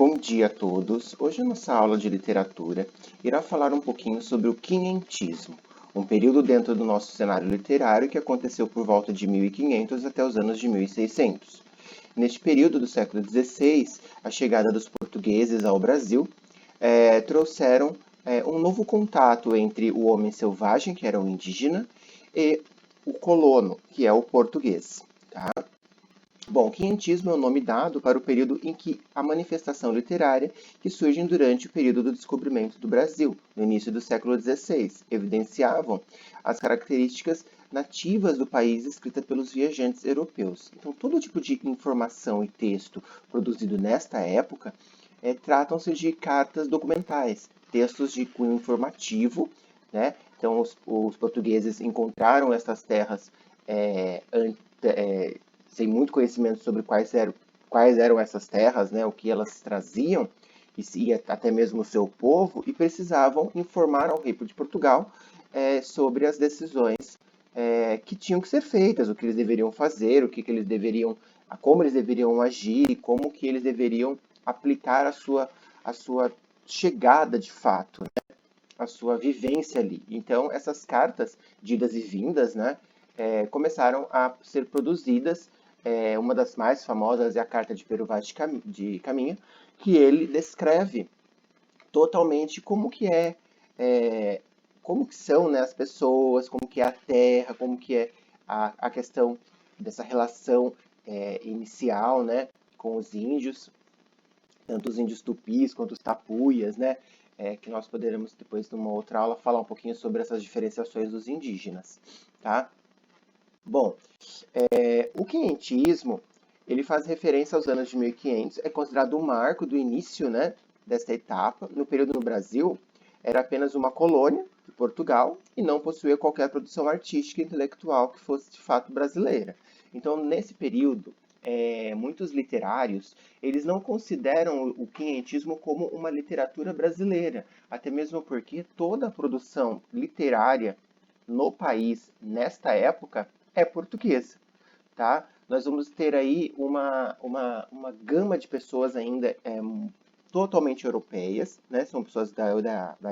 Bom dia a todos. Hoje a nossa aula de literatura irá falar um pouquinho sobre o quinhentismo, um período dentro do nosso cenário literário que aconteceu por volta de 1500 até os anos de 1600. Neste período do século XVI, a chegada dos portugueses ao Brasil trouxeram um novo contato entre o homem selvagem, que era o indígena, e o colono, que é o português. Tá? Bom, o quinhentismo é o nome dado para o período em que a manifestação literária que surge durante o período do descobrimento do Brasil, no início do século XVI, evidenciavam as características nativas do país escrita pelos viajantes europeus. Então, todo tipo de informação e texto produzido nesta época tratam-se de cartas documentais, textos de cunho informativo, né? Então, os portugueses encontraram essas terras sem muito conhecimento sobre quais eram essas terras, né, o que elas traziam, e até mesmo o seu povo, e precisavam informar ao rei de Portugal sobre as decisões que tinham que ser feitas, o que eles deveriam fazer, como eles deveriam agir, como que eles deveriam aplicar a sua chegada de fato, né, a sua vivência ali. Então, essas cartas de idas e vindas, né, começaram a ser produzidas. Uma das mais famosas é a Carta de Pero Vaz de Caminha, que ele descreve totalmente como que são, né, as pessoas, como que é a terra, como que é a questão dessa relação inicial, né, com os índios, tanto os índios tupis quanto os tapuias, né, que nós poderemos depois, numa outra aula, falar um pouquinho sobre essas diferenciações dos indígenas, tá? Bom, o quinhentismo, ele faz referência aos anos de 1500, é considerado o marco do início, né, desta etapa. No período no Brasil, era apenas uma colônia de Portugal e não possuía qualquer produção artística e intelectual que fosse de fato brasileira. Então, nesse período, muitos literários, eles não consideram o quinhentismo como uma literatura brasileira, até mesmo porque toda a produção literária no país, nesta época, é portuguesa, tá? Nós vamos ter aí uma gama de pessoas ainda totalmente europeias, né? São pessoas da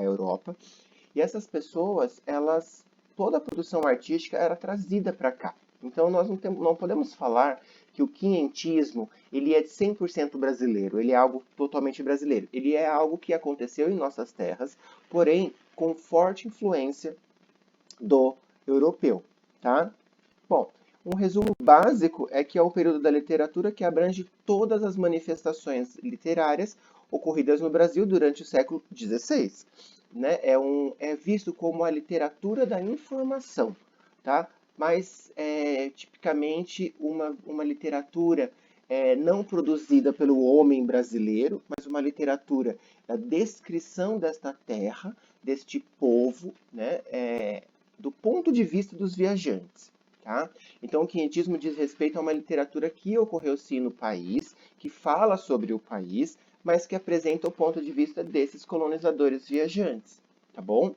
Europa. E essas pessoas, toda a produção artística era trazida para cá. Então, nós não podemos falar que o quinhentismo ele é 100% brasileiro, ele é algo totalmente brasileiro. Ele é algo que aconteceu em nossas terras, porém com forte influência do europeu, tá? Bom, um resumo básico é que é o período da literatura que abrange todas as manifestações literárias ocorridas no Brasil durante o século XVI. Né? É visto como a literatura da informação, tá? Mas tipicamente uma literatura não produzida pelo homem brasileiro, mas uma literatura da descrição desta terra, deste povo, né? Do ponto de vista dos viajantes. Tá? Então, o quinhentismo diz respeito a uma literatura que ocorreu sim no país, que fala sobre o país, mas que apresenta o ponto de vista desses colonizadores viajantes, tá bom?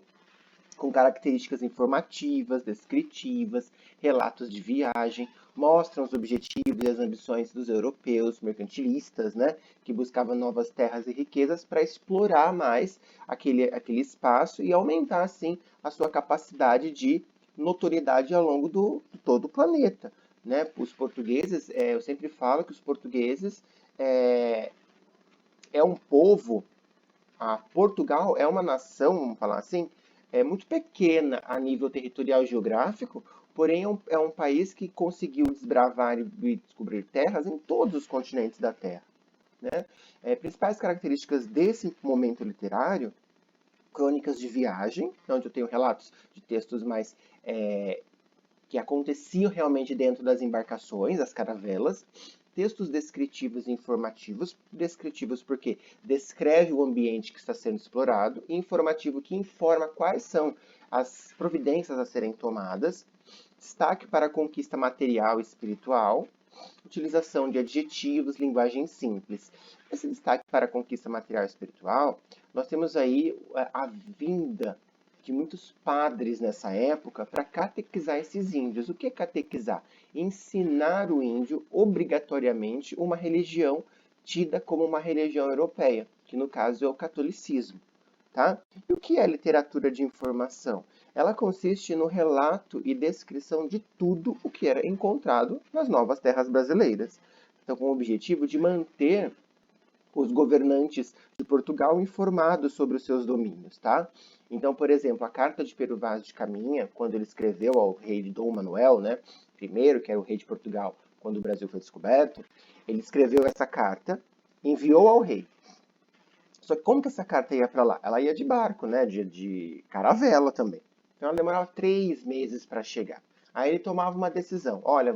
Com características informativas, descritivas, relatos de viagem, mostram os objetivos e as ambições dos europeus mercantilistas, né, que buscavam novas terras e riquezas para explorar mais aquele espaço e aumentar, assim, a sua capacidade de notoriedade ao longo de todo o planeta. Né? Os portugueses, eu sempre falo que os portugueses é um povo, Portugal é uma nação, vamos falar assim, muito pequena a nível territorial e geográfico, porém é um país que conseguiu desbravar e descobrir terras em todos os continentes da Terra. Né? Principais características desse momento literário: crônicas de viagem, onde eu tenho relatos de textos mais que aconteciam realmente dentro das embarcações, as caravelas, textos descritivos e informativos, descritivos porque descreve o ambiente que está sendo explorado, e informativo que informa quais são as providências a serem tomadas, destaque para a conquista material e espiritual, utilização de adjetivos, linguagem simples. Esse destaque para a conquista material e espiritual, nós temos aí a vinda de muitos padres nessa época para catequizar esses índios. O que é catequizar? Ensinar o índio obrigatoriamente uma religião tida como uma religião europeia, que no caso é o catolicismo. Tá? E o que é literatura de informação? Ela consiste no relato e descrição de tudo o que era encontrado nas novas terras brasileiras. Então, com o objetivo de manter os governantes de Portugal informados sobre os seus domínios, tá? Então, por exemplo, a carta de Pero Vaz de Caminha, quando ele escreveu ao rei Dom Manuel, né, primeiro, que era o rei de Portugal, quando o Brasil foi descoberto, ele escreveu essa carta, enviou ao rei. Só que como que essa carta ia para lá? Ela ia de barco, né? De caravela também. Então ela demorava 3 meses para chegar. Aí ele tomava uma decisão. Olha,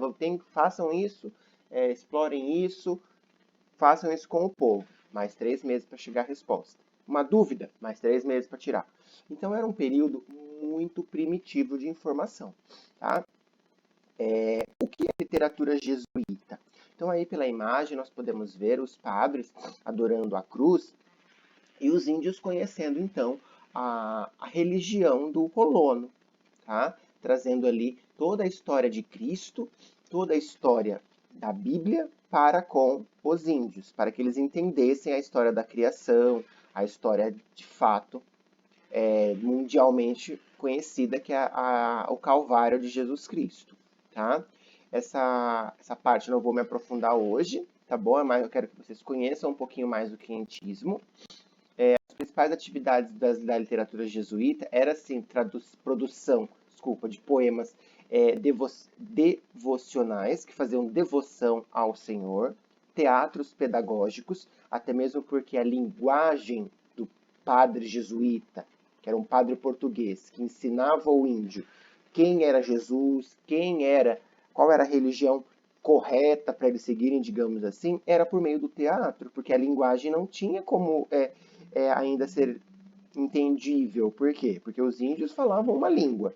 façam isso, explorem isso, façam isso com o povo. Mais 3 meses para chegar a resposta. Uma dúvida, mais 3 meses para tirar. Então era um período muito primitivo de informação. Tá? O que é literatura jesuíta? Então aí pela imagem nós podemos ver os padres adorando a cruz e os índios conhecendo, então, a religião do colono, tá? Trazendo ali toda a história de Cristo, toda a história da Bíblia para com os índios, para que eles entendessem a história da criação, a história de fato mundialmente conhecida, que é o Calvário de Jesus Cristo, tá? Essa parte eu não vou me aprofundar hoje, tá bom? Mas eu quero que vocês conheçam um pouquinho mais do quientismo. As principais atividades da literatura jesuíta era, assim, produção, de poemas devocionais, que faziam devoção ao Senhor, teatros pedagógicos, até mesmo porque a linguagem do padre jesuíta, que era um padre português, que ensinava ao índio quem era Jesus, qual era a religião correta para eles seguirem, digamos assim, era por meio do teatro, porque a linguagem não tinha como ainda ser entendível. Por quê? Porque os índios falavam uma língua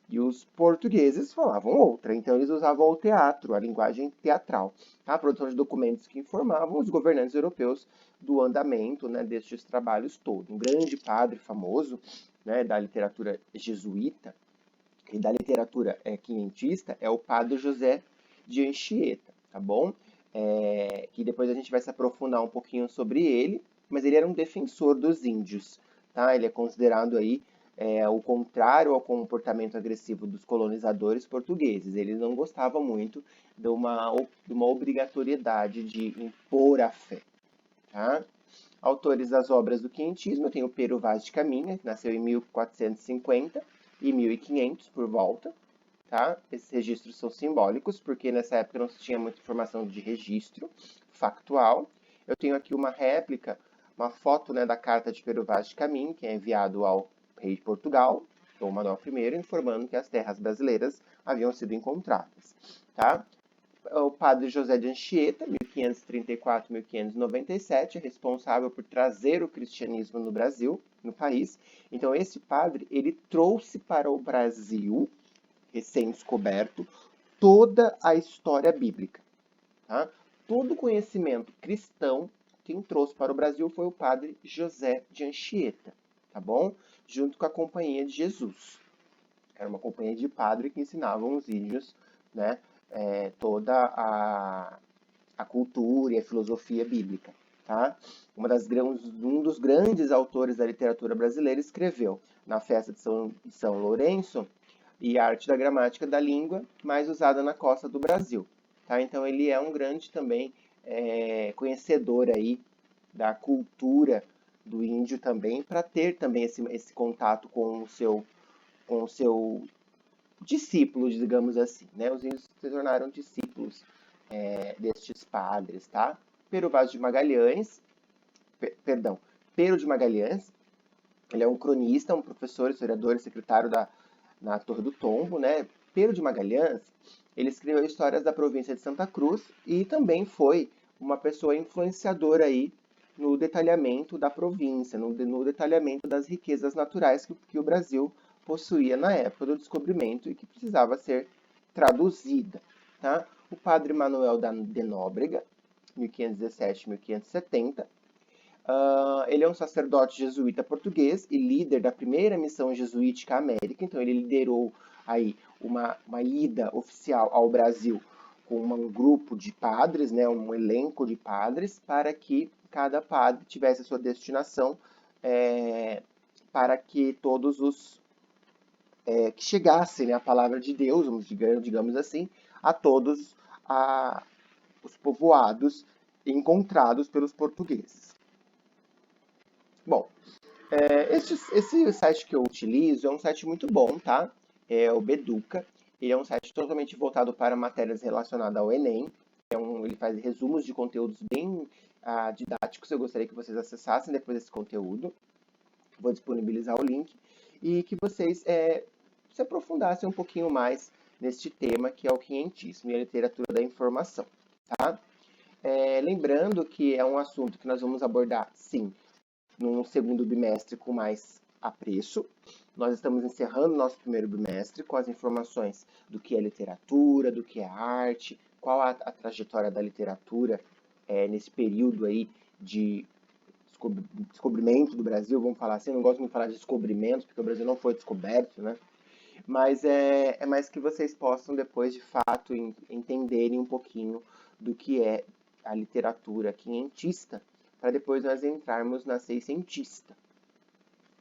e os portugueses falavam outra. Então eles usavam o teatro, a linguagem teatral, a produção de documentos que informavam os governantes europeus do andamento, né, destes trabalhos todos. Um grande padre famoso, né, da literatura jesuíta e da literatura quinhentista é o padre José de Anchieta, tá bom? Que depois a gente vai se aprofundar um pouquinho sobre ele, mas ele era um defensor dos índios, tá? Ele é considerado aí o contrário ao comportamento agressivo dos colonizadores portugueses. Ele não gostava muito de uma obrigatoriedade de impor a fé, tá? Autores das obras do quinhentismo, eu tenho Pero Vaz de Caminha, que nasceu em 1450 e 1500 por volta. Tá? Esses registros são simbólicos, porque nessa época não se tinha muita informação de registro factual. Eu tenho aqui uma réplica, uma foto, né, da carta de Pero Vaz de Caminha, que é enviado ao rei de Portugal, Dom Manuel I, informando que as terras brasileiras haviam sido encontradas. Tá? O padre José de Anchieta, 1534-1597, é responsável por trazer o cristianismo no Brasil, no país. Então, esse padre, ele trouxe para o Brasil, recém-descoberto, toda a história bíblica. Tá? Todo o conhecimento cristão, quem trouxe para o Brasil foi o padre José de Anchieta, tá bom? Junto com a Companhia de Jesus. Era uma companhia de padre que ensinavam os índios, né, toda a cultura e a filosofia bíblica. Tá? Um dos grandes autores da literatura brasileira escreveu na festa de São Lourenço e a arte da gramática da língua mais usada na costa do Brasil. Tá? Então ele é um grande também conhecedor aí da cultura do índio também, para ter também esse contato com o seu discípulo, digamos assim. Né? Os índios se tornaram discípulos destes padres. Tá? Pero de Magalhães, Pero de Magalhães, ele é um cronista, um professor, historiador e secretário na Torre do Tombo, né? Pero de Magalhães, ele escreveu histórias da província de Santa Cruz e também foi uma pessoa influenciadora aí no detalhamento da província, no detalhamento das riquezas naturais que o Brasil possuía na época do descobrimento e que precisava ser traduzida. Tá? O padre Manuel de Nóbrega, 1517-1570, ele é um sacerdote jesuíta português e líder da primeira missão jesuítica à América. Então ele liderou aí uma ida oficial ao Brasil com um grupo de padres, né, um elenco de padres, para que cada padre tivesse a sua destinação, para que todos os que chegasse, né, a palavra de Deus, digamos assim, a todos os povoados encontrados pelos portugueses. Bom, esse site que eu utilizo é um site muito bom, tá? É o Beduca. Ele é um site totalmente voltado para matérias relacionadas ao Enem. Ele faz resumos de conteúdos bem didáticos. Eu gostaria que vocês acessassem depois desse conteúdo. Vou disponibilizar o link. E que vocês se aprofundassem um pouquinho mais neste tema, que é o quinhentismo e a literatura da informação, tá? Lembrando que é um assunto que nós vamos abordar, sim, num segundo bimestre com mais apreço. Nós estamos encerrando nosso primeiro bimestre com as informações do que é literatura, do que é arte, qual a trajetória da literatura nesse período aí de descobrimento do Brasil, vamos falar assim. Eu não gosto muito de falar de descobrimento, porque o Brasil não foi descoberto, né? Mas é mais que vocês possam depois, de fato, entenderem um pouquinho do que é a literatura quinhentista, para depois nós entrarmos na seiscentista,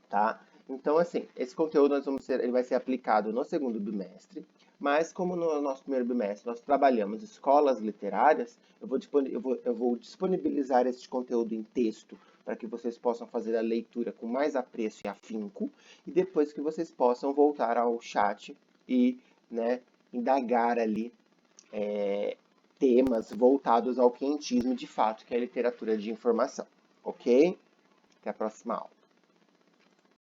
tá? Então, assim, esse conteúdo ele vai ser aplicado no segundo bimestre, mas como no nosso primeiro bimestre nós trabalhamos escolas literárias, eu vou disponibilizar este conteúdo em texto para que vocês possam fazer a leitura com mais apreço e afinco, e depois que vocês possam voltar ao chat e, né, indagar ali temas voltados ao quentismo de fato, que é a literatura de informação. Ok? Até a próxima aula.